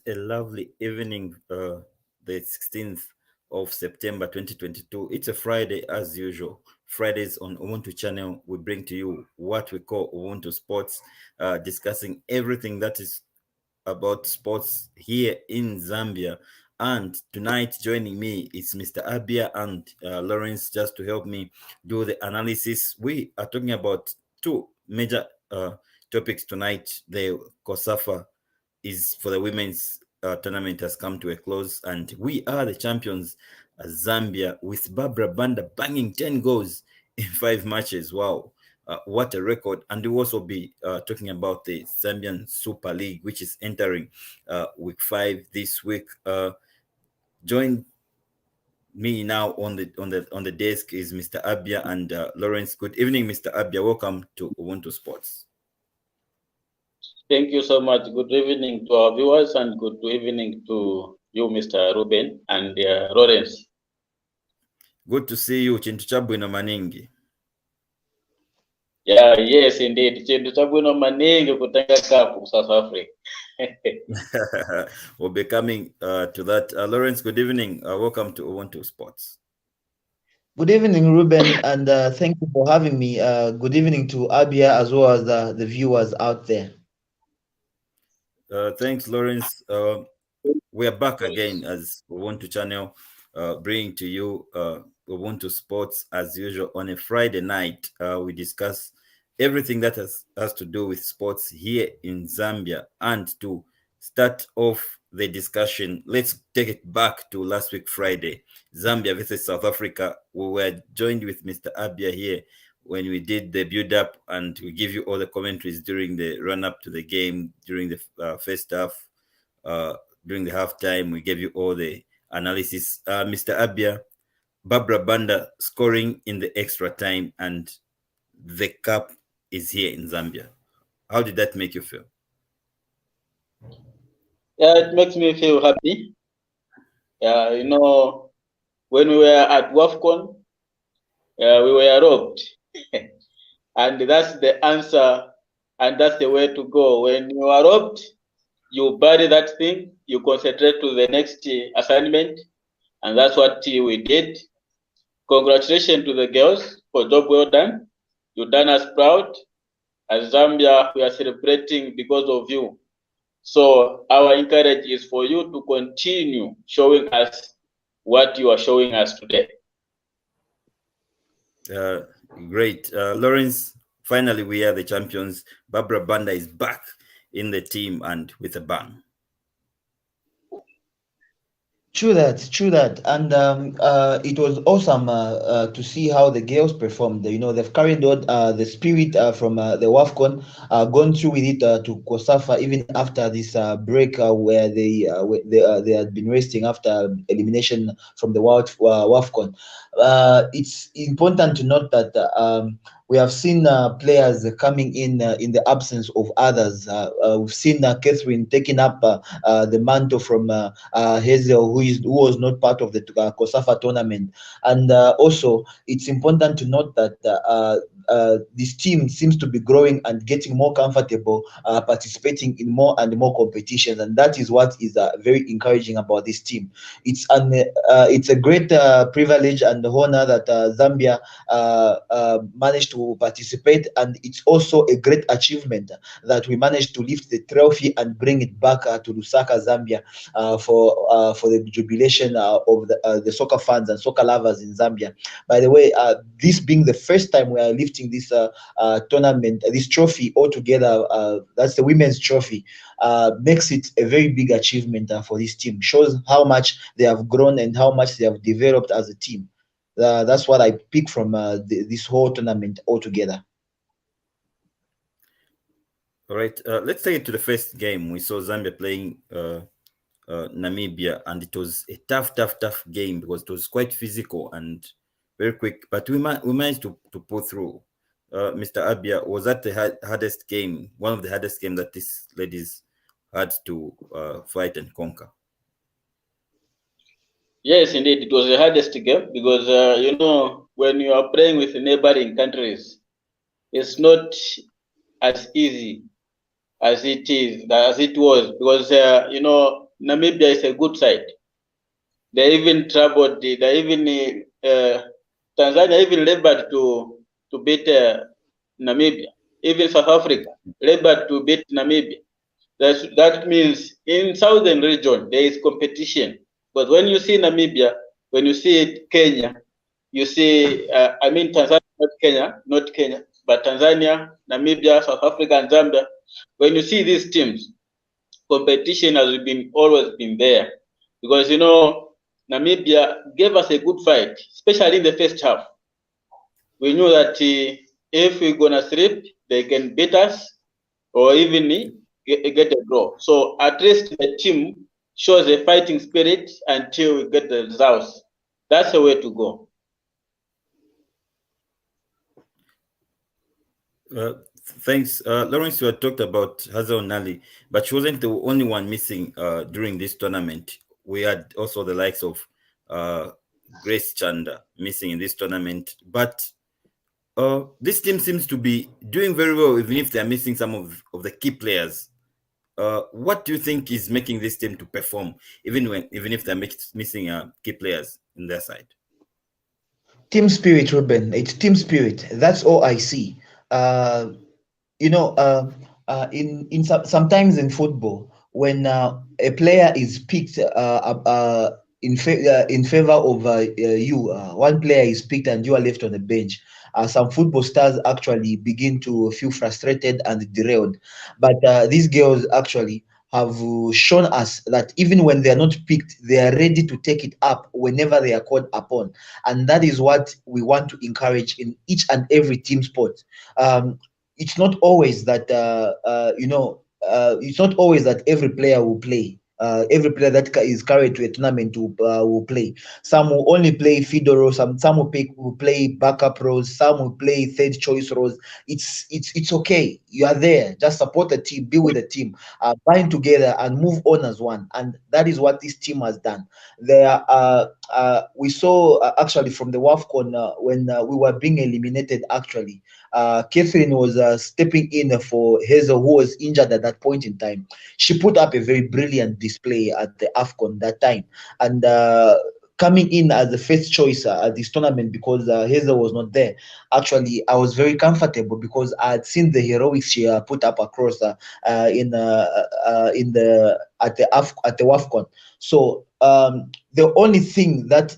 a lovely evening, the 16th of September 2022. It's a Friday as usual. Fridays on Ubuntu channel, we bring to you what we call Ubuntu Sports, discussing everything that is about sports here in Zambia. And tonight, joining me is Mr. Abia and Lawrence, just to help me do the analysis. We are talking about two major topics tonight. The COSAFA is for the women's tournament has come to a close, and we are the champions, Zambia, with Barbara Banda banging 10 goals in 5 matches. Wow. What a record. And we'll also be talking about the Zambian Super League, which is entering week 5 this week. Join me now on the desk is Mr. Abia and Lawrence. Good evening, Mr. Abia. Welcome to Ubuntu Sports. Thank you so much. Good evening to our viewers and good evening to you, Mr. Ruben and Lawrence. Good to see you, Chintu Chabwino Maningi. Yeah, yes, indeed. Chintu Chabwino Maningi kutanga Cup South Africa. We'll be coming to that. Lawrence, good evening. Welcome to Ubuntu Sports. Good evening, Ruben, and thank you for having me. Good evening to Abia as well as the viewers out there. Thanks, Lawrence. We are back again as Ubuntu channel, bringing to you Ubuntu Sports as usual on a Friday night. We discuss everything that has to do with sports here in Zambia. And to start off the discussion, let's take it back to last week Friday, Zambia versus South Africa. We were joined with Mr. Abia here when we did the build-up, and we give you all the commentaries during the run-up to the game, during the first half, during the halftime. We gave you all the analysis. Mr. Abia, Barbara Banda scoring in the extra time, and the cup is here in Zambia. How did that make you feel? Yeah, it makes me feel happy. Yeah, you know, when we were at WAFCON, we were robbed. And that's the answer, and that's the way to go. When you are robbed, you bury that thing, you concentrate to the next assignment, and that's what we did. Congratulations to the girls for job well done. You've done us proud. As Zambia, we are celebrating because of you. So our encouragement is for you to continue showing us what you are showing us today. Great. Lawrence, finally we are the champions. Barbara Banda is back in the team and with a bang. True that, and it was awesome to see how the girls performed. You know, they've carried on the spirit from the WAFCON, gone through with it to COSAFA, even after this break where they had been resting after elimination from the WAFCON. It's important to note that we have seen players coming in the absence of others. We've seen Catherine taking up the mantle from Hazel, who was not part of the COSAFA tournament. And also, it's important to note that this team seems to be growing and getting more comfortable participating in more and more competitions, and that is what is very encouraging about this team. It's a great privilege and honor that Zambia managed to participate, and it's also a great achievement that we managed to lift the trophy and bring it back to Lusaka, Zambia, for the jubilation of the soccer fans and soccer lovers in Zambia. By the way, this being the first time we are lifting this tournament, this trophy altogether, that's the women's trophy, makes it a very big achievement for this team. Shows how much they have grown and how much they have developed as a team. That's what I pick from this whole tournament altogether. All right, let's take it to the first game. We saw Zambia playing Namibia, and it was a tough game because it was quite physical and very quick, but we managed to pull through. Mr. Abia, was that the hardest game, one of the hardest games that these ladies had to fight and conquer? Yes, indeed, it was the hardest game because, you know, when you are playing with neighboring countries, it's not as easy as it was because, you know, Namibia is a good side. They even traveled. They even Tanzania even labored to beat Namibia. Even South Africa labored to beat Namibia. That means in southern region there is competition. But when you see Namibia, when you see Kenya, you see I mean Tanzania, not Kenya, but Tanzania, Namibia, South Africa, and Zambia. When you see these teams, competition has always been there, because you know Namibia gave us a good fight, especially in the first half. We knew that if we're gonna sleep, they can beat us, or even get a draw. So at least the team shows a fighting spirit until we get the results. That's the way to go. Thanks. Lawrence, you had talked about Hazel Nali, but she wasn't the only one missing during this tournament. We had also the likes of Grace Chanda missing in this tournament. But this team seems to be doing very well, even if they're missing some of the key players. What do you think is making this team to perform, even if they're missing key players in their side? Team spirit, Ruben. It's team spirit. That's all I see. You know, sometimes in football, when a player is picked in favor of you, one player is picked and you are left on the bench. Some football stars actually begin to feel frustrated and derailed. But these girls actually have shown us that even when they are not picked, they are ready to take it up whenever they are called upon. And that is what we want to encourage in each and every team sport. It's not always that it's not always that every player will play. Every player that is carried to a tournament will play. Some will only play feeder roles. Some will play backup roles. Some will play third choice roles. It's okay. You are there. Just support the team. Be with the team. Bind together and move on as one. And that is what this team has done. We saw actually from the WAFCON when we were being eliminated. Actually, Catherine was stepping in for Hazel, who was injured at that point in time. She put up a very brilliant display at the AFCON that time, and coming in as the first choice at this tournament because Hazel was not there. Actually, I was very comfortable because I had seen the heroics she put up across at the WAFCON. So the only thing that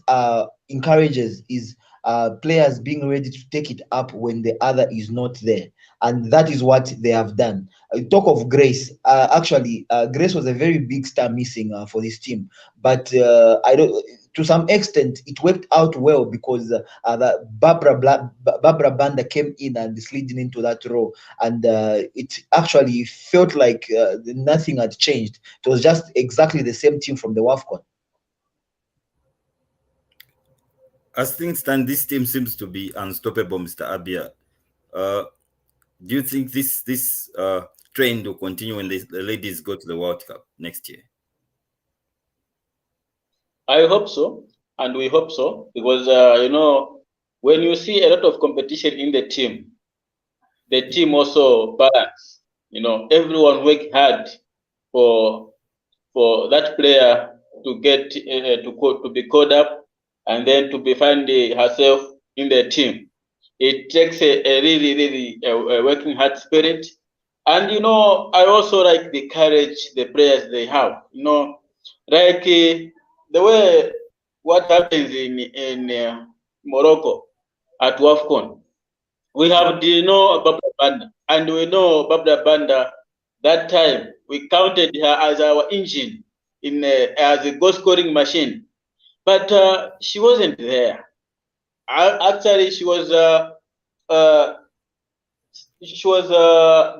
encourages is players being ready to take it up when the other is not there, and that is what they have done. Talk of Grace. Actually, Grace was a very big star missing for this team, but I don't. To some extent, it worked out well because Barbara Banda came in and slid into that role, and it actually felt like nothing had changed. It was just exactly the same team from the WAFCON. As things stand, this team seems to be unstoppable, Mr. Abia. Do you think this trend will continue when the ladies go to the World Cup next year? I hope so, and we hope so, because you know, when you see a lot of competition in the team also balance. You know, everyone work hard for that player to get to be called up and then to be find herself in the team. It takes a really working hard spirit, and you know, I also like the courage the players they have. You know, like the way what happens in Morocco at WAFCON. We have Barbara Banda, and we know Barbara Banda. That time we counted her as our engine as a goal scoring machine, but she wasn't there. Actually, she was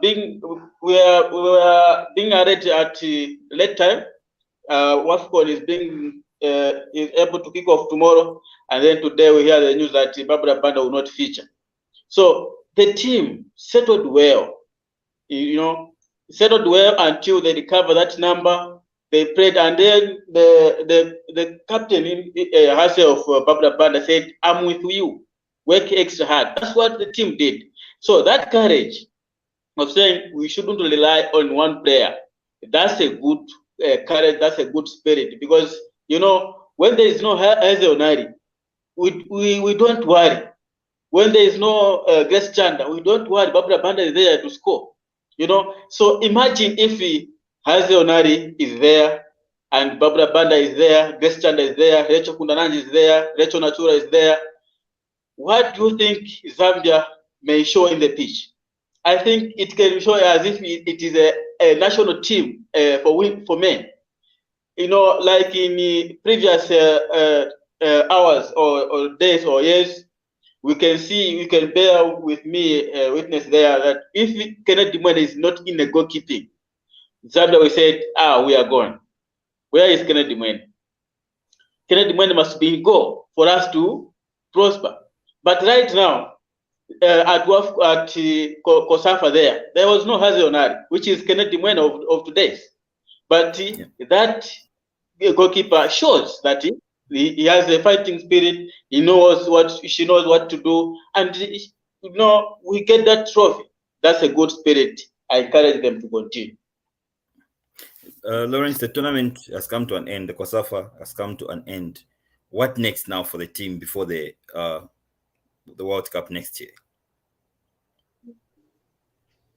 being we were being arranged at late time. WAFCON is being is able to kick off tomorrow, and then today we hear the news that Barbara Banda will not feature. So the team settled well, you know, settled well until they recover that number. They played, and then the captain herself, Barbara Banda, said, "I'm with you. Work extra hard." That's what the team did. So that courage of saying we shouldn't rely on one player, that's a good courage, that's a good spirit. Because, you know, when there is no Hazel we don't worry. When there is no Grace Chanda, we don't worry. Barbara Banda is there to score. You know, so imagine if Hazel is there and Barbara Banda is there, Grace Chanda is there, Rachel Kundananji is there, Rachel Natura is there. What do you think Zambia may show in the pitch? I think it can show as if it is a national team for men. You know, like in the previous hours or days or years, we can bear with me witness there that if Kennedy Mwene is not in the goalkeeping, Zambia will say, we are gone. Where is Kennedy Mwene? Kennedy Mwene must be in goal for us to prosper. But right now, at COSAFA there was no Hazel, which is Kennedy Mwene of today's. But that goalkeeper shows that he has a fighting spirit. She knows what to do, and you know, we get that trophy. That's a good spirit. I encourage them to continue. Lawrence, the tournament has come to an end. The COSAFA has come to an end. What next now for the team before the World Cup next year?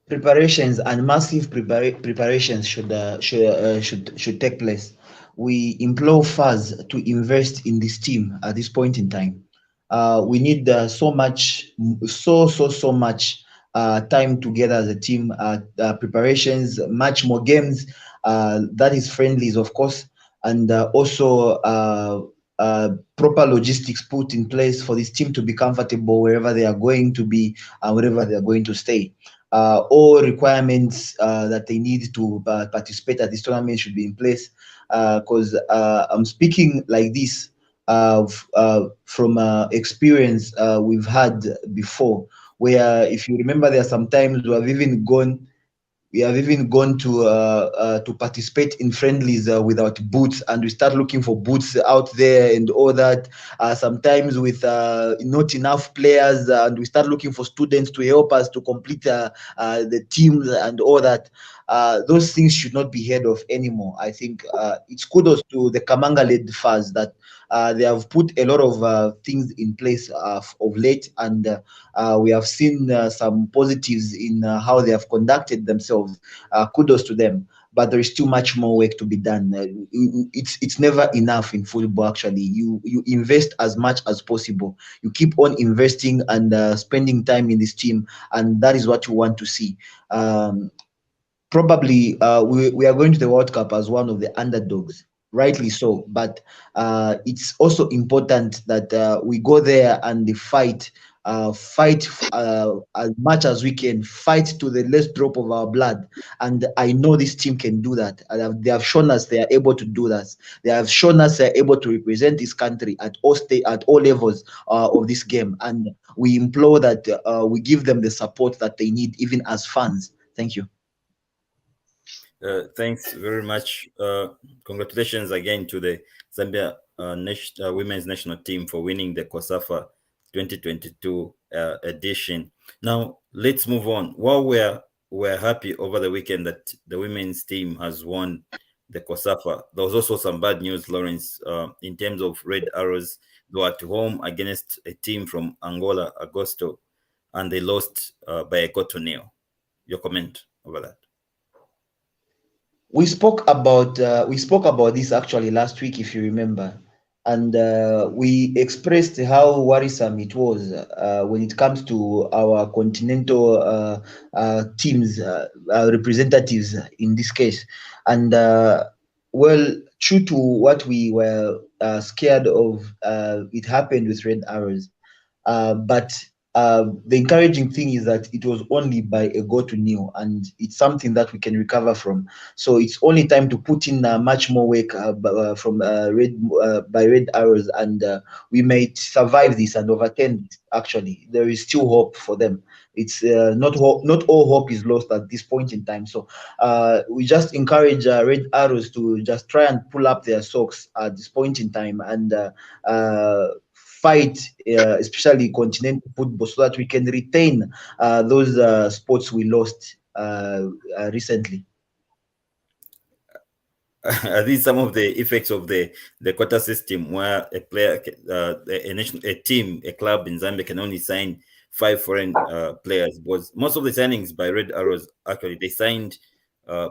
Preparations and massive preparations should take place. We implore FAS to invest in this team at this point in time. We need so much time together as a team. Preparations, much more games. That is friendlies, of course, and also proper logistics put in place for this team to be comfortable wherever they are going to be, wherever they are going to stay. All requirements that they need to participate at this tournament should be in place. Because I'm speaking like this from experience we've had before, where if you remember, there are some times we have even gone to participate in friendlies without boots, and we start looking for boots out there and all that. Sometimes with not enough players, and we start looking for students to help us to complete the teams and all that. Those things should not be heard of anymore. I think it's kudos to the Kamanga-led FAS that they have put a lot of things in place of late, and we have seen some positives in how they have conducted themselves. Kudos to them, but there is too much more work to be done. It's never enough in football. Actually, you invest as much as possible. You keep on investing and spending time in this team, and that is what you want to see. Probably we are going to the World Cup as one of the underdogs, rightly so, but it's also important that we go there and fight as much as we can, fight to the last drop of our blood. And I know this team can do that. They have shown us they are able to do that. They have shown us they are able to represent this country at all levels of this game, and we implore that we give them the support that they need, even as fans. Thank you. Thanks very much. Congratulations again to the Zambia women's national team for winning the COSAFA 2022 edition. Now let's move on. While we're happy over the weekend that the women's team has won the COSAFA, there was also some bad news, Lawrence, in terms of Red Arrows. They were at home against a team from Angola, Agosto, and they lost by a goal to nil. Your comment over that? We spoke about this actually last week, if you remember, and we expressed how worrisome it was when it comes to our continental teams, representatives in this case. And well, true to what we were scared of, it happened with Red Arrows, but the encouraging thing is that it was only by a goal to nil, and it's something that we can recover from. So it's only time to put in much more work from Red Arrows, and we may survive this and overturn it. Actually, there is still hope for them. It's not all hope is lost at this point in time. So we just encourage Red Arrows to just try and pull up their socks at this point in time and fight, especially continental football, so that we can retain those spots we lost recently. Are these some of the effects of the quota system, where a player, a team, a club in Zambia can only sign 5 foreign players? Was most of the signings by Red Arrows, actually they signed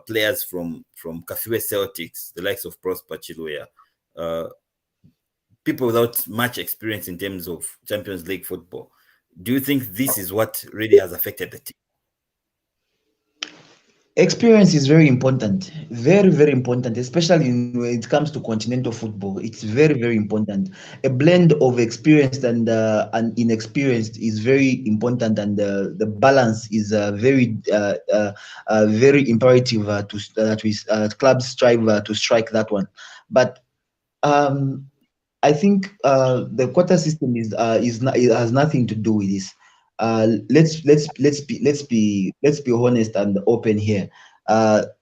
players from Kafiwe Celtics, the likes of Prosper Chiluya, people without much experience in terms of Champions League football. Do you think this is what really has affected the team? Experience is very important, very, very important, especially when it comes to continental football. It's very, very important. A blend of experienced and inexperienced is very important, and the balance is very imperative that we clubs strive to strike that one. But I think the quota system it has nothing to do with this. Let's be honest and open here. The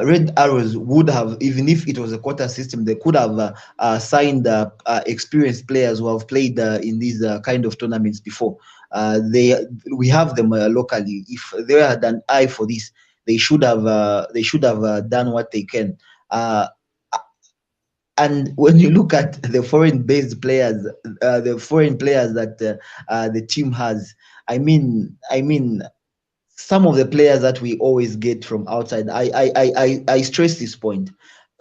Red Arrows would have, even if it was a quota system, they could have signed experienced players who have played in these kind of tournaments before. We have them locally. If they had an eye for this, they should have done what they can. And when you look at the foreign-based players, the foreign players that the team has, I mean, some of the players that we always get from outside, I stress this point.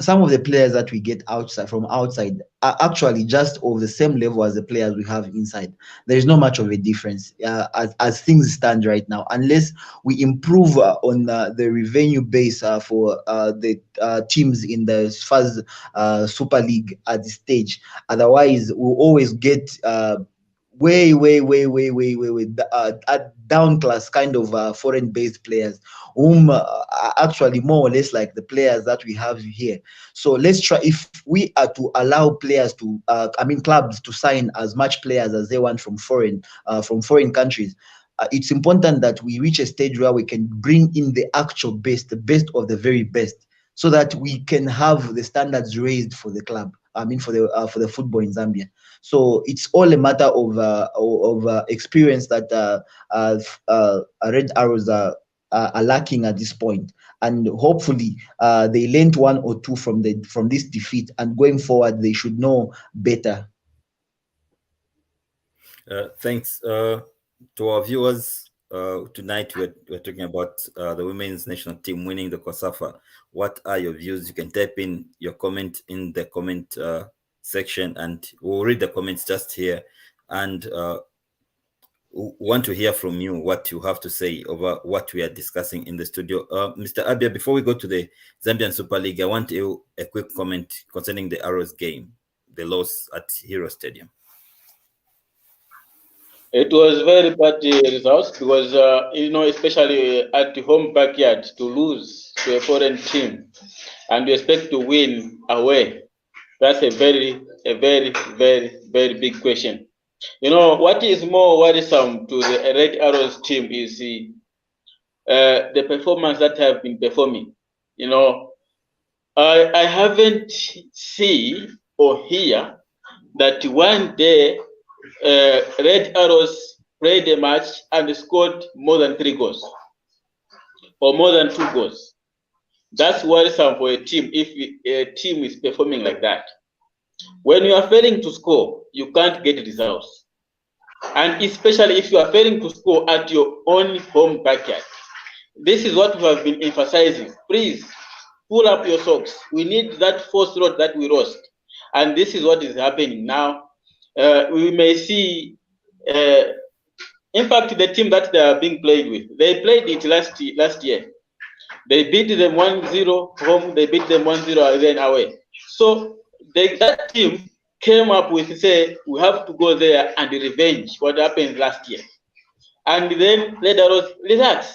Some of the players that we get from outside are actually just of the same level as the players we have inside. There is not much of a difference as things stand right now, unless we improve on the revenue base for the teams in the first Super League at this stage. Otherwise, we'll always get way down class kind of foreign based players whom are actually more or less like the players that we have here. So let's try, if we are to allow players to clubs to sign as much players as they want from foreign countries, it's important that we reach a stage where we can bring in the actual best, the best of the very best, so that we can have the standards raised for the club. For the football in Zambia. So it's all a matter of experience that Red Arrows are lacking at this point, and hopefully they learned one or two from this defeat, and going forward they should know better. Thanks to our viewers. Tonight we're talking about the women's national team winning the COSAFA. What are your views? You can type in your comment in the comment section, and we'll read the comments just here, and want to hear from you what you have to say over what we are discussing in the studio. Mr. Abia, before we go to the Zambian Super League, I want you a quick comment concerning the Arrows game, the loss at Hero Stadium. It was very bad results because, especially at the home backyard, to lose to a foreign team and you expect to win away. That's a very, very big question. What is more worrisome to the Red Arrows team is the performance that have been performing. I haven't seen or hear that one day Red Arrows played a match and scored more than 3 goals or more than 2 goals. That's worrisome for a team if a team is performing like that. When you are failing to score, you can't get results. And especially if you are failing to score at your own home backyard. This is what we have been emphasizing. Please pull up your socks. We need that first road that we lost. And this is what is happening now. We may see, in fact, the team that they are being played with, they played it last year. They beat them 1-0 home, they beat them 1-0 then away. So that team came up with, say, we have to go there and revenge what happened last year. And then let us relax.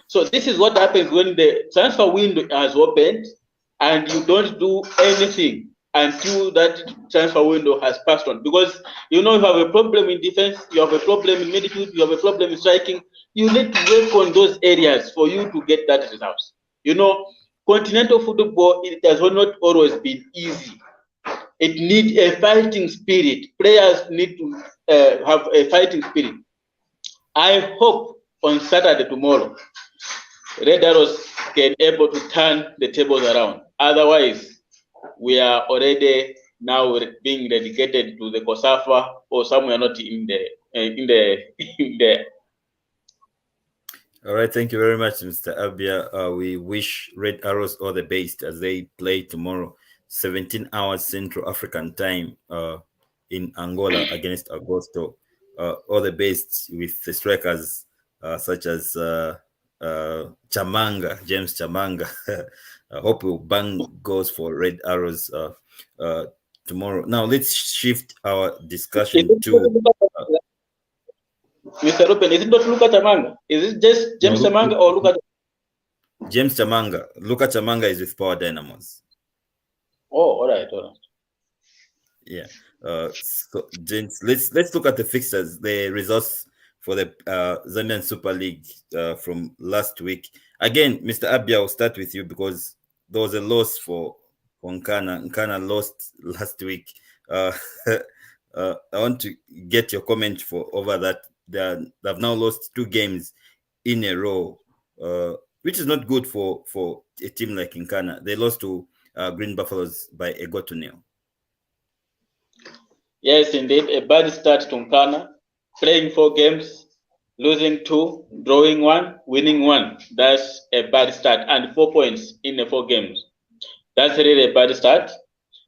So this is what happens when the transfer window has opened and you don't do anything until that transfer window has passed on. Because you have a problem in defense, you have a problem in midfield, you have a problem in striking. You need to work on those areas for you to get that results. Continental football, it has not always been easy. It needs a fighting spirit. Players need to have a fighting spirit. I hope on Saturday tomorrow, Red Arrows can able to turn the tables around. Otherwise, we are already now being dedicated to the COSAFA or somewhere not in the in the. All right, thank you very much, Mr. Abia. We wish Red Arrows all the best as they play tomorrow, 17 hours Central African time in Angola against Agosto. All the best with the strikers such as Chamanga, James Chamanga. I hope we'll bang goals for Red Arrows tomorrow. Now, let's shift our discussion to... Mr. Ruben, is it not Luka Chamanga? Is it just James Chamanga or Luka? James Chamanga. Luka Chamanga is with Power Dynamos. Oh, all right. Yeah. So, gents, let's look at the fixtures, the results for the Zambian Super League from last week. Again, Mr. Abia, I'll start with you because there was a loss for Nkana. Nkana lost last week. I want to get your comment over that. They've now lost 2 games in a row, which is not good for a team like Nkana. They lost to Green Buffaloes by a goal to nil. Yes, indeed, a bad start to Nkana. Playing 4 games, losing 2, drawing 1, winning 1. That's a bad start, and 4 points in the 4 games. That's really a bad start.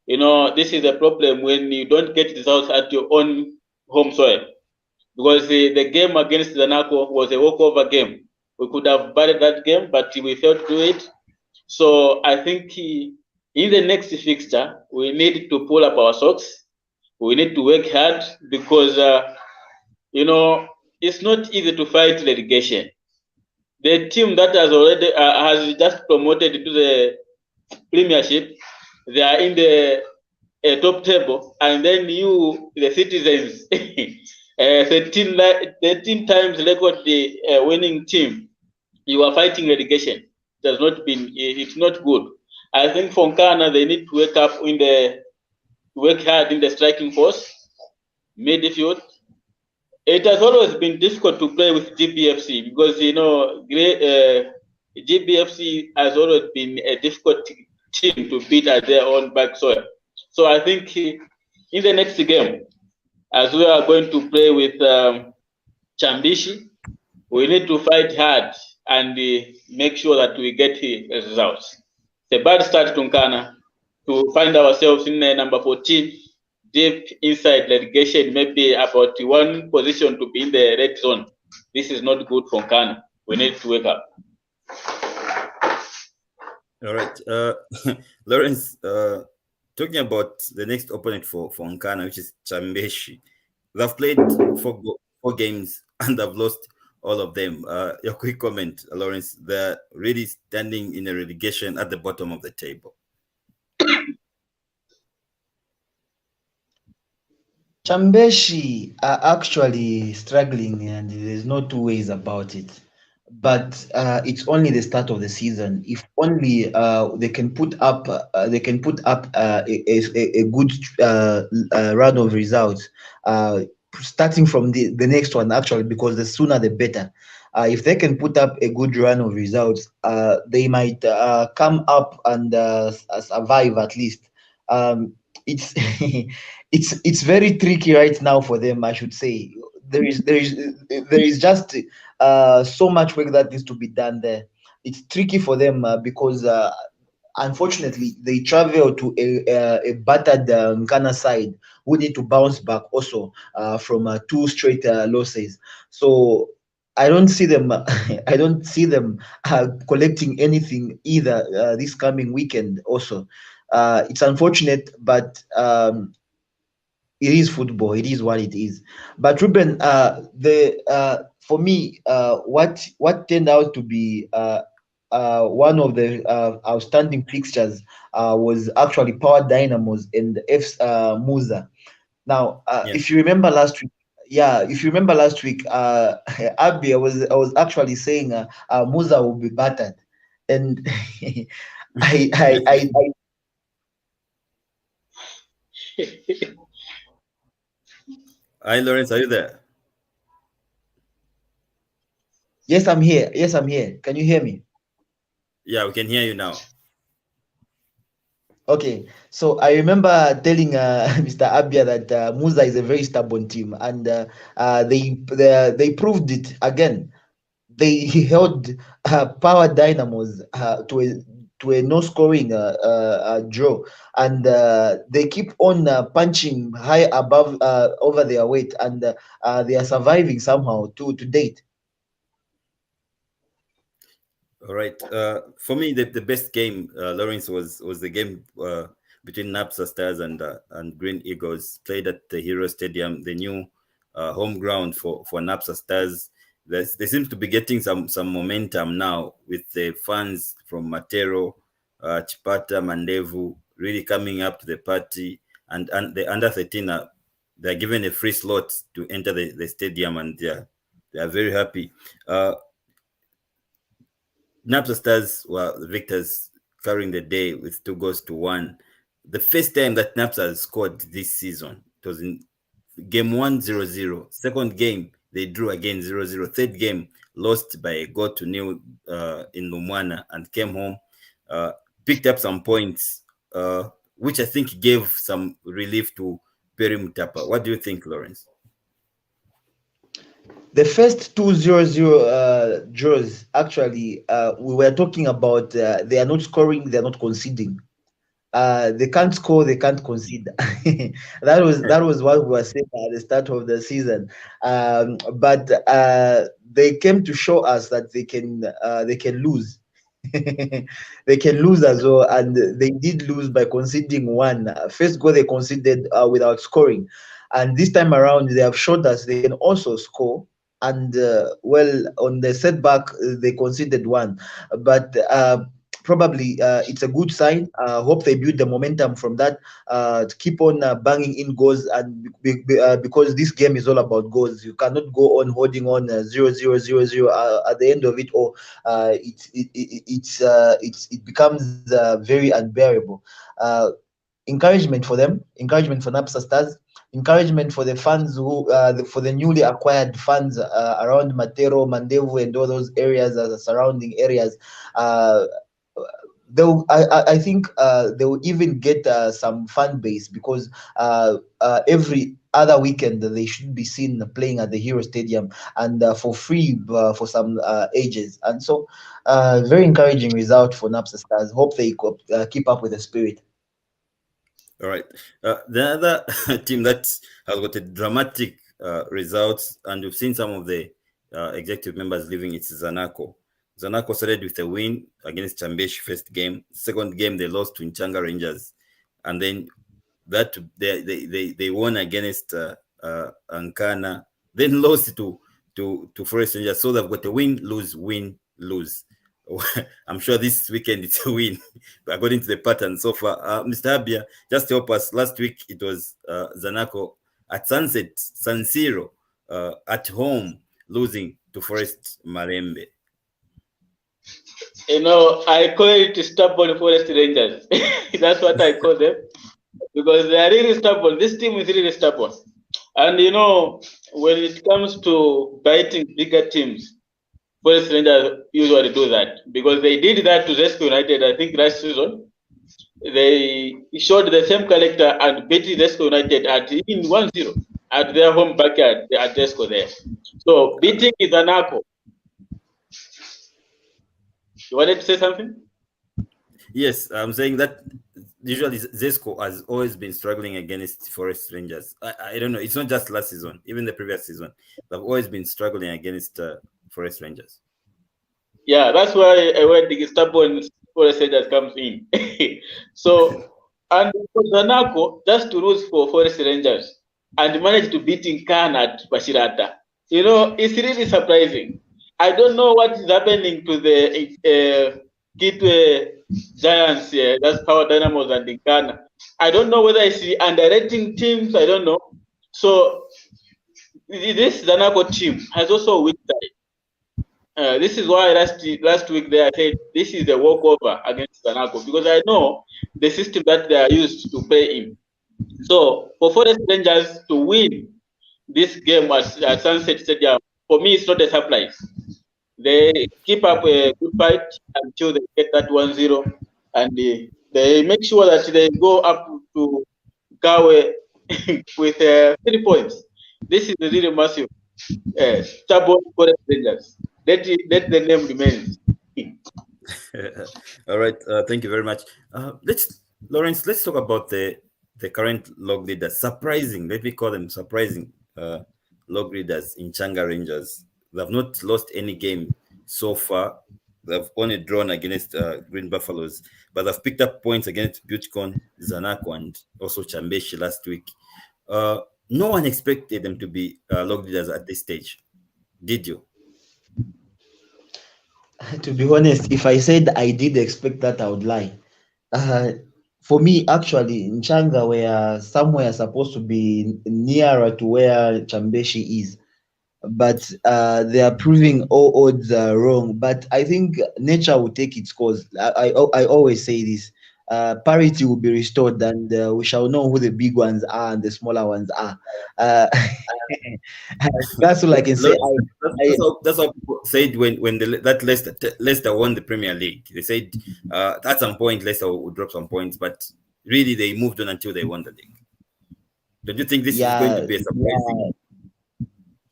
You know, this is a problem when you don't get results at your own home soil. Because the game against Zanaco was a walkover game. We could have buried that game, but we failed to do it. So I think in the next fixture, we need to pull up our socks. We need to work hard because, you know, it's not easy to fight relegation. The team that has already has just promoted to the Premiership, they are in the top table, and then you, the citizens, 13 times record the winning team, you are fighting relegation. It has not been, it's not good. I think for Nkana, they need to wake up work hard in the striking force, midfield. It has always been difficult to play with GBFC because, you know, GBFC has always been a difficult team to beat at their own back soil. So I think in the next game, as we are going to play with Chambishi, we need to fight hard and make sure that we get results. It's a bad start to Nkana to find ourselves in number 14, deep inside relegation, maybe about 1 position to be in the red zone. This is not good for Nkana. We need to wake up. All right. Lawrence, talking about the next opponent for Nkana, which is Chambeshi. They've played 4 games and they've lost all of them. Your quick comment, Lawrence, they're really standing in a relegation at the bottom of the table. Chambeshi are actually struggling, and there's no 2 ways about it. But it's only the start of the season. If only they can put up a good run of results, starting from the next one actually, because the sooner the better. If they can put up a good run of results, they might come up and survive at least. It's it's very tricky right now for them, I should say. There is just so much work that needs to be done there. It's tricky for them because unfortunately they travel to a battered Nkana side who need to bounce back also from 2 straight losses. So I don't see them. I don't see them collecting anything either this coming weekend. Also, it's unfortunate, but it is football. It is what it is. But Ruben, for me, what turned out to be one of the outstanding fixtures was actually Power Dynamos and F Musa. Now, Yes. if you remember last week, Abby, I was actually saying Musa will be battered, and I Hi, Lawrence, are you there? Yes, I'm here. Can you hear me? Yeah, we can hear you now. Okay, so I remember telling Mr. Abia that Musa is a very stubborn team, and they proved it again. They held Power Dynamos to a no scoring draw, and they keep on punching high above over their weight, and they are surviving somehow to date. All right. For me, the best game, Lawrence, was the game between Napsa Stars and Green Eagles, played at the Hero Stadium, the new home ground for Napsa Stars. They seem to be getting some momentum now with the fans from Matero, Chipata, Mandevu really coming up to the party, and the under 13 they're given a free slot to enter the stadium, and they are very happy. Napsa Stars were the victors, carrying the day with 2-1. The first time that Napsa has scored this season, it was in game 1, 0-0. Second game, they drew again 0-0. Third game, lost by a goal to nil in Lumwana and came home, picked up some points, which I think gave some relief to Perry Mutapa. What do you think, Lawrence? The first 2-0 draws, actually, we were talking about they are not scoring, they are not conceding. They can't score, they can't concede. that was what we were saying at the start of the season. But they came to show us that they can lose. They can lose as well, and they did lose by conceding one. First goal they conceded without scoring, and this time around they have showed us they can also score. And well, on the setback they conceded one, but probably it's a good sign. Hope they build the momentum from that to keep on banging in goals, and because this game is all about goals. You cannot go on holding on 0-0-0-0 at the end of it, or it becomes very unbearable. Encouragement for them, encouragement for Napsa Stars, encouragement for the fans who for the newly acquired fans around Matero, Mandevu, and all those areas, surrounding areas. I think they will even get some fan base, because every other weekend they should be seen playing at the Hero Stadium, and for free for some ages. And so, very encouraging result for Napsa Stars. Hope they keep up with the spirit. All right. The other team that has got a dramatic results, and we've seen some of the executive members leaving, it's Zanaco. Zanaco started with a win against Chambeshi first game. Second game, they lost to Nchanga Rangers. And then that they won against Ankana, then lost to Forest Rangers. So they've got a win, lose, win, lose. I'm sure this weekend it's a win, according to the pattern so far. Mr. Abia, just help us. Last week it was Zanaco at Sunset, San Siro, at home, losing to Forest Marembe. You know, I call it stubborn Forest Rangers. That's what I call them, because they are really stubborn. This team is really stubborn. And you know, when it comes to biting bigger teams, Forest Rangers usually do that, because they did that to Zesco United, I think, last season. They showed the same character and beat Zesco United at even 1-0 at their home backyard at Zesco there. So beating is an apple. You wanted to say something? Yes, I'm saying that usually Zesco has always been struggling against Forest Rangers. I don't know. It's not just last season, even the previous season. They've always been struggling against Forest Rangers. Yeah, that's why I went the stubborn Forest Rangers comes in. So, and for Zanaco, just to lose for Forest Rangers and manage to beat Khan at Bashirata, you know, it's really surprising. I don't know what is happening to the Kitwe Giants here. That's Power Dynamos and Nkana. I don't know whether it's underrating teams. I don't know. So this Zanaco team has also a weak side. This is why last week there I said this is a walkover against Zanaco, because I know the system that they are used to play in. So for Forest Rangers to win this game at Sunset Stadium, for me, it's not a surprise. They keep up a good fight until they get that 1-0, and they make sure that they go up to Gawe with 3 points. This is really massive. Stubborn Forest Rangers. Let the name remain. All right. Thank you very much. Lawrence, let's talk about the current log leaders. Surprising, let me call them surprising log leaders in Changa Rangers. They have not lost any game so far. They've only drawn against Green Buffaloes, but they've picked up points against Butchcon, Zanaco, and also Chambeshi last week. No one expected them to be log leaders at this stage. Did you? To be honest, if I said I did expect that, I would lie. For me, actually, Nchanga were somewhere supposed to be nearer to where Chambeshi is, but they are proving all odds wrong. But I think nature will take its course. I always say this. Parity will be restored, and we shall know who the big ones are and the smaller ones are. Uh, that's all I can say. That's what people said when that Leicester won the Premier League. They said at some point Leicester would drop some points, but really they moved on until they won the league. Don't you think this is going to be a surprising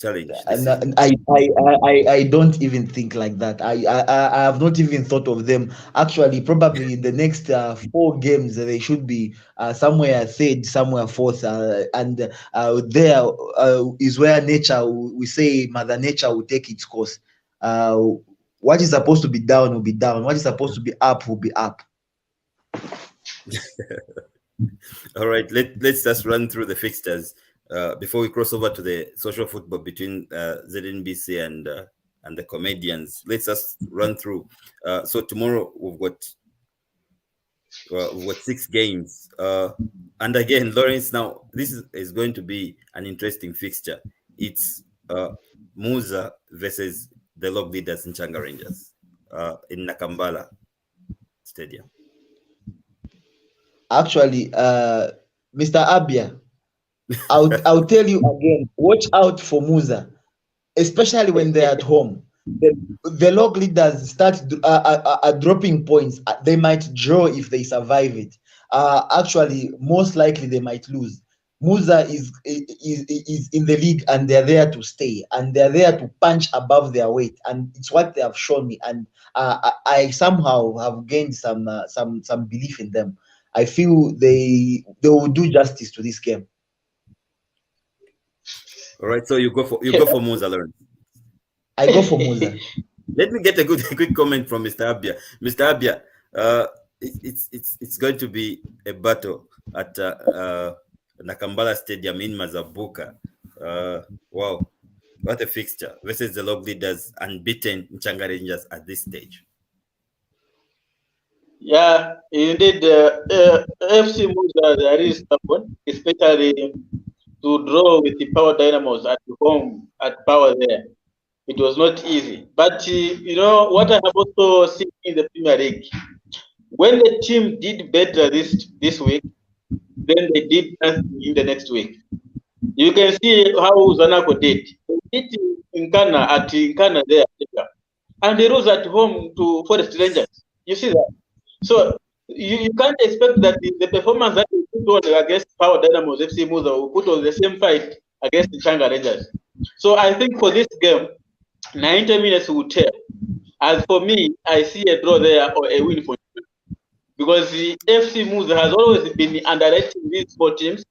challenge? And I don't even think like that. I have not even thought of them. Actually, probably in the next 4 games, they should be somewhere third, somewhere fourth, and there is where nature, we say, Mother Nature will take its course. What is supposed to be down will be down. What is supposed to be up will be up. All right, let's just run through the fixtures before we cross over to the social football between ZNBC and the comedians. Let's just run through. So tomorrow we've got 6 games, and again, Lawrence. Now this is going to be an interesting fixture. It's Muza versus the log leaders in Changa Rangers in Nakambala Stadium. Actually, Mr. Abia, I'll tell you again, watch out for Muza, especially when they're at home. The log leaders start dropping points. They might draw if they survive it. Actually, most likely they might lose. Muza is in the league, and they're there to stay, and they're there to punch above their weight, and it's what they have shown me. And I somehow have gained some belief in them. I feel they will do justice to this game. All right, so you go for Muza, Lawrence. I go for Muza. Let me get a quick comment from Mr. Abia. Mr. Abia, it's going to be a battle at Nakambala Stadium in Mazabuka. Wow, what a fixture versus the log leaders unbeaten Changa Rangers at this stage. Yeah, indeed, FC Muza, there is someone, especially to draw with the Power Dynamos at home at Power there. It was not easy. But, you know, what I have also seen in the Premier League, when the team did better this week, then they did nothing in the next week. You can see how Zanaco did. They did Nkana there, and they lose at home to Forest Rangers. You see that? So you can't expect that the performance that we put on against Power Dynamos FC Muza will put on the same fight against the Changa Rangers. So I think for this game, 90 minutes will tell. As for me, I see a draw there or a win for you. Because the FC Muza has always been underrating these 4 teams,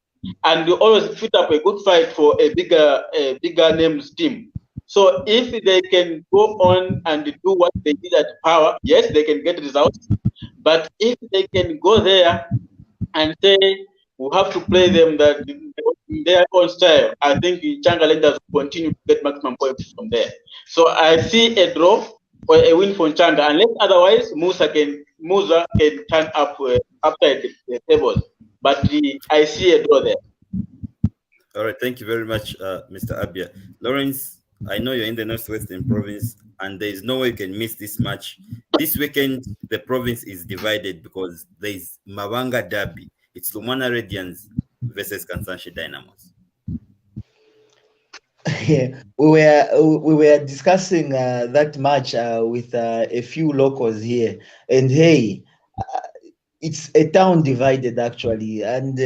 and they always put up a good fight for a bigger names team. So if they can go on and do what they did at Power, yes, they can get results. But if they can go there and say we have to play them that in their own style, I think Changa Rangers will continue to get maximum points from there. So I see a draw or a win for Changa, unless otherwise Musa can turn up after the tables. But I see a draw there. All right, thank you very much, Mr. Abia. Lawrence, I know you're in the Northwestern Province, and there is no way you can miss this match. This weekend, the province is divided because there is Mawanga Derby. It's Lumana Radiants versus Kansanshi Dynamos. Yeah, we were discussing that match with a few locals here, and hey, it's a town divided actually, and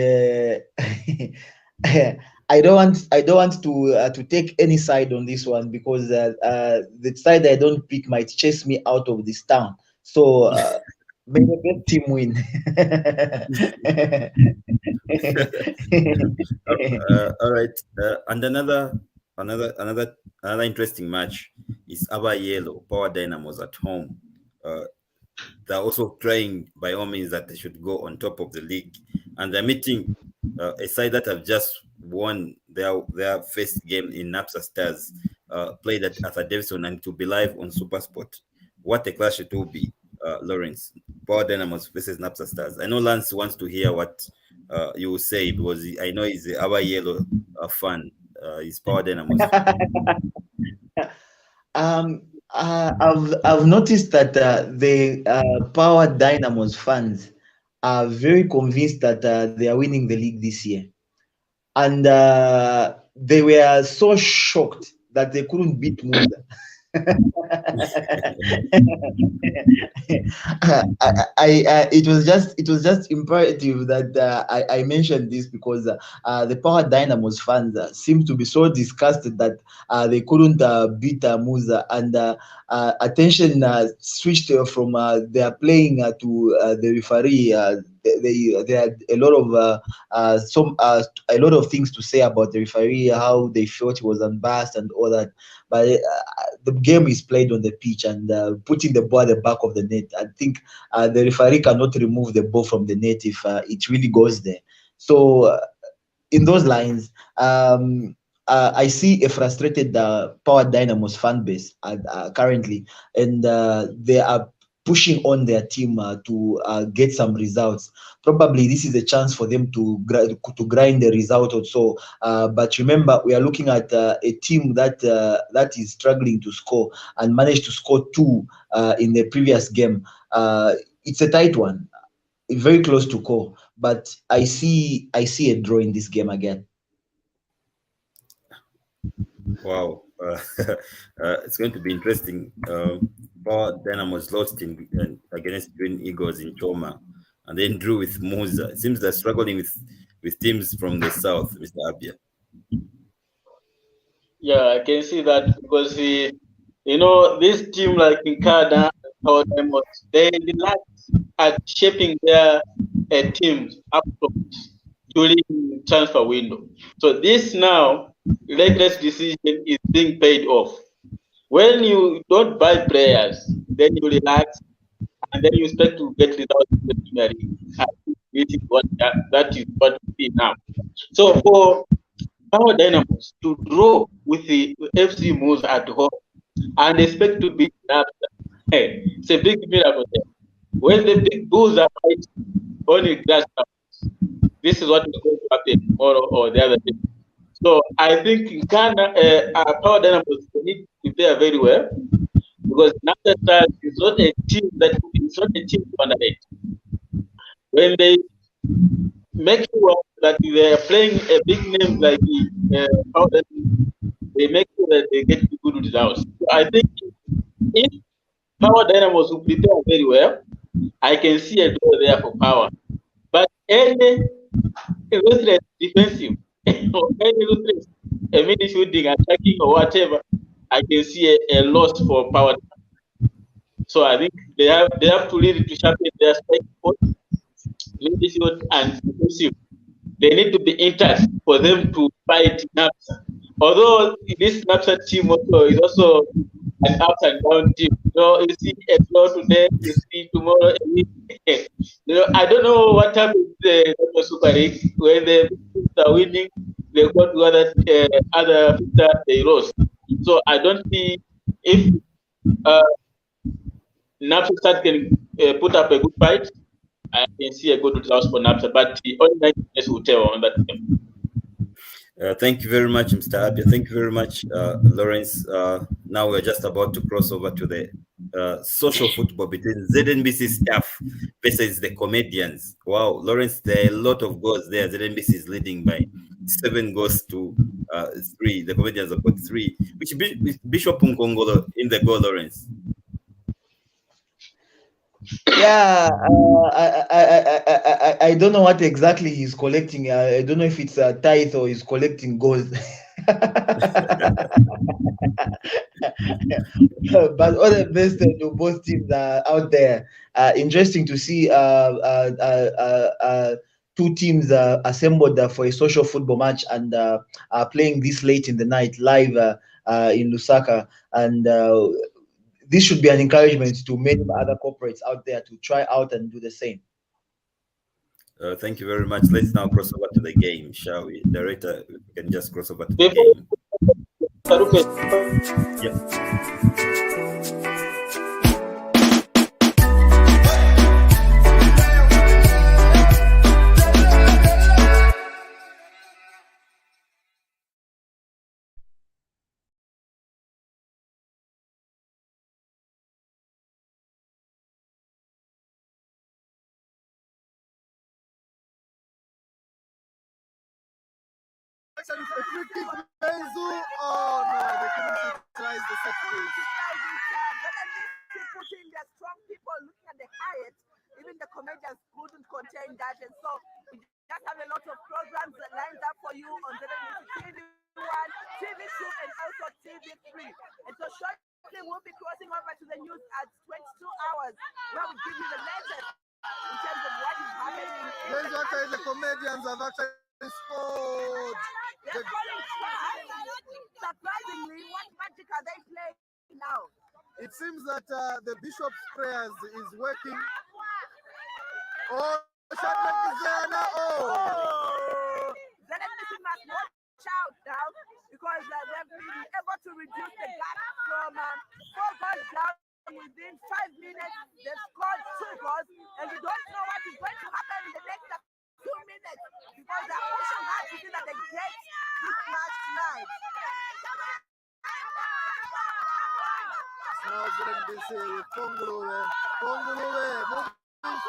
I don't want to take any side on this one because the side I don't pick might chase me out of this town. So may the best team win. All right. And another interesting match is Aba Yellow Power Dynamos at home. Uh, they're also trying by all means that they should go on top of the league, and they're meeting a side that have just won their first game in Napsa Stars, played at Arthur Davidson, and to be live on Supersport. What a clash it will be, Lawrence. Power Dynamos versus Napsa Stars. I know Lance wants to hear what you will say because I know he's our yellow fan. He's Power Dynamos. I've noticed that the Power Dynamos fans are very convinced that they are winning the league this year, and they were so shocked that they couldn't beat Muda. It was just imperative that I mentioned this because the Power Dynamos fans seem to be so disgusted that they couldn't beat Musa, and attention switched from their playing to the referee. They had a lot of a lot of things to say about the referee, how they felt he was unbiased and all that. But the game is played on the pitch, and putting the ball at the back of the net, I think the referee cannot remove the ball from the net if it really goes there. So in those lines, I see a frustrated Power Dynamos fan base currently, and they are pushing on their team to get some results. Probably this is a chance for them to grind the result also. But remember, we are looking at a team that is struggling to score and managed to score two in the previous game. It's a tight one, very close to call, but I see a draw in this game again. Wow. It's going to be interesting. Power Dynamos lost against Green Eagles in Choma and then drew with Musa. It seems they're struggling with teams from the south, Mr. Abia. Yeah, I can see that because this team like Nkada, our Diamonds, they relax at shaping their teams up front during transfer window. So this now, reckless decision is being paid off. When you don't buy players, then you relax and then you expect to get results in the Premier League. I think that is what we see now. So for Power Dynamos to draw with the FC Moose at home and expect to beat Napster, hey, it's a big miracle there. When the big bulls are fighting on the grass, this is what is going to happen tomorrow or the other day. So I think in Ghana, Power Dynamos need to prepare very well because Napster Stars is not a team to underrate. When they make sure that they are playing a big name like Power Dynamos, they make sure that they get good results. So I think if Power Dynamos will prepare very well, I can see a door there for Power. But any ruthless defensive or any ruthless mini shooting, attacking or whatever, I can see a loss for Power. So I think they have to really to sharpen their strike force, midfield and defensive. They need to be intact for them to fight Napsa. Although this Napsa team also is also an up and down team. You see a draw today, you see tomorrow a week. I don't know what happens in the Super League when the teams are winning, they got to other they lost. So I don't see if Napsa can put up a good fight. I can see a good result for Napsa, but the only nice will tell on that game. Thank you very much, Mr. Abia. Thank you very much, Lawrence. Now we're just about to cross over to the social football between ZNBC staff versus the comedians. Wow, Lawrence, there are a lot of goals there. ZNBC is leading by 7 goals to 3. The comedians have got 3. Which Bishop Nkongolo in the goal, Lawrence? Yeah, I don't know what exactly he's collecting. I don't know if it's a tithe or he's collecting gold. But all the best to both teams out there. Interesting to see two teams assembled for a social football match and playing this late in the night live in Lusaka. And this should be an encouragement to many other corporates out there to try out and do the same. Thank you very much. Let's now cross over to the game, shall we? Director, we can just cross over to the game. Yeah. The free kick, Benzu. Oh no, they couldn't utilize the set piece. Putting their strong people looking at the height, even the comedians couldn't contain that, and so we just have a lot of programs lined up for you on TV1, TV2, and also TV3. And so shortly we'll be crossing over to the news at 22 hours, where we give you the latest in terms of what is happening. Benzu, actually, the comedians have actually scored. They're calling try. Surprisingly, what magic are they playing now? It seems that the Bishop's prayers is working. Oh, Zana! Oh! Zelensky must watch out now because they've been able to reduce the gap from 4 goals down within 5 minutes. They've scored 2 goals, and you don't know what is going to happen in the next 2 minutes because they're pushing hard to see that they get this match tonight. Now ZAMBIA with Kongulule moving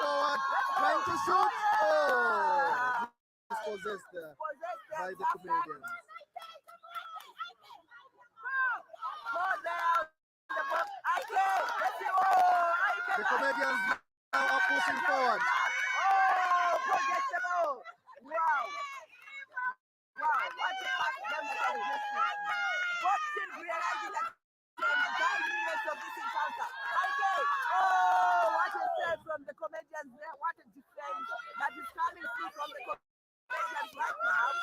forward, trying to shoot. Oh, he's possessed by the comedians. The comedians now are pushing forward. Oh, projectable! Wow! Wow! What a pass them from this one. Both teams realizing that the 5 minutes of this encounter. Okay! Oh, what a save from the comedians there. What a defense that is coming through from the comedians right now.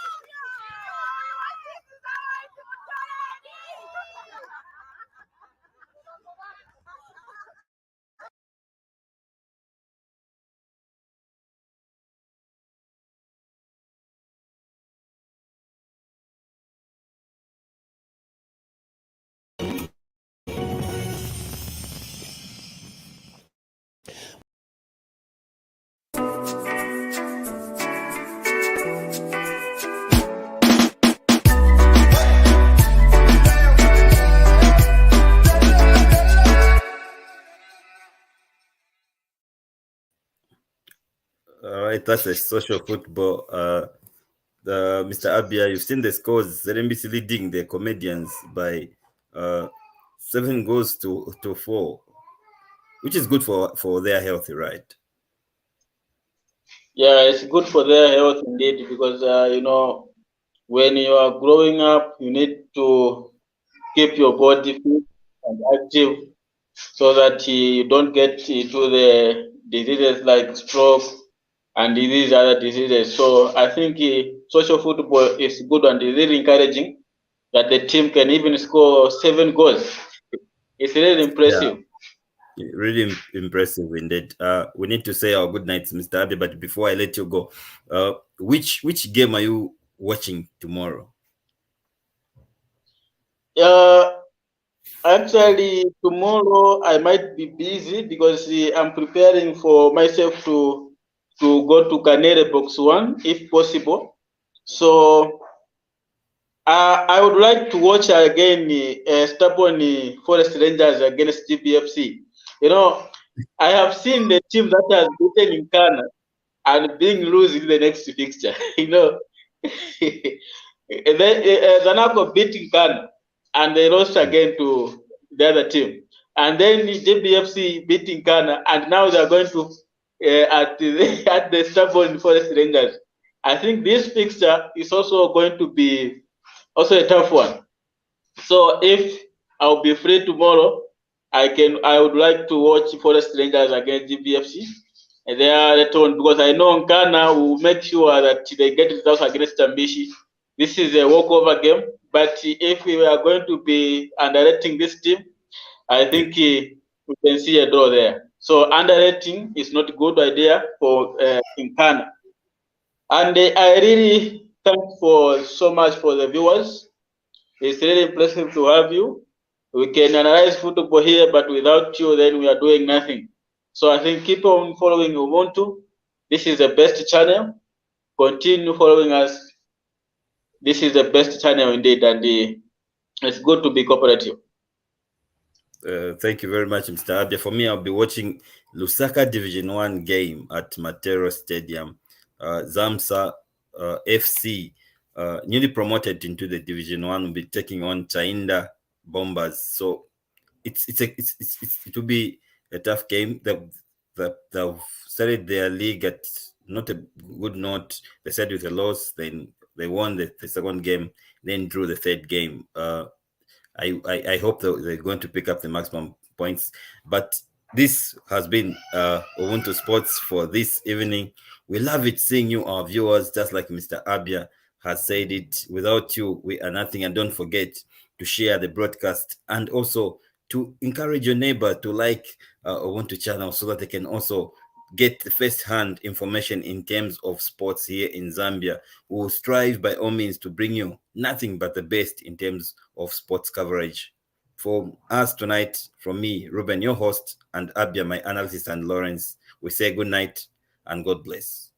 All right, that's a social football. Mr. Abia, you've seen the scores. ZAMBIA leading the comedians by 7 goals to 4, which is good for their health, right? Yeah, it's good for their health indeed because you know, when you are growing up, you need to keep your body fit and active so that you don't get into the diseases like stroke and these other diseases. So I think social football is good and is really encouraging that the team can even score 7 goals. It's really impressive. Yeah, really impressive indeed. We need to say our good nights, Mr. Abe, but before I let you go, which game are you watching tomorrow? Actually, tomorrow I might be busy because I'm preparing for myself to go to Canere Box 1 if possible. So I would like to watch again Stubborn Forest Rangers against GPFC. You know, I have seen the team that has beaten in Ghana and being losing the next fixture. You know, Zanaco beat Ghana, and they lost again to the other team. And then JBFC beating Ghana, and now they are going to at the Stubborn Forest Rangers. I think this fixture is also going to be also a tough one. So if I'll be free tomorrow, I would like to watch Forest Rangers against GBFC. And they are later on, because I know Ghana will make sure that they get results against Tambishi. This is a walkover game. But if we are going to be underrating this team, I think we can see a draw there. So underrating is not a good idea for in Ghana. And I really thank for so much for the viewers. It's really impressive to have you. We can analyze football here, but without you, then we are doing nothing. So I think keep on following Ubuntu. This is the best channel. Continue following us. This is the best channel indeed, and it's good to be cooperative. Thank you very much, Mr. Abia. For me, I'll be watching Lusaka Division 1 game at Matero Stadium. Zamsa FC, newly promoted into the Division 1, will be taking on Chainda Bombers. So it will be a tough game. They've started their league at not a good note. They started with a loss, then they won the second game, then drew the third game. I hope that they're going to pick up the maximum points. But this has been Ubuntu Sports for this evening. We love it seeing you, our viewers, just like Mr. Abia has said it. Without you, we are nothing. And don't forget to share the broadcast and also to encourage your neighbor to like Ubuntu channel so that they can also get first-hand information in terms of sports here in Zambia. We will strive by all means to bring you nothing but the best in terms of sports coverage. For us tonight, from me, Ruben, your host, and Abia, my analyst, and Lawrence, we say good night and God bless.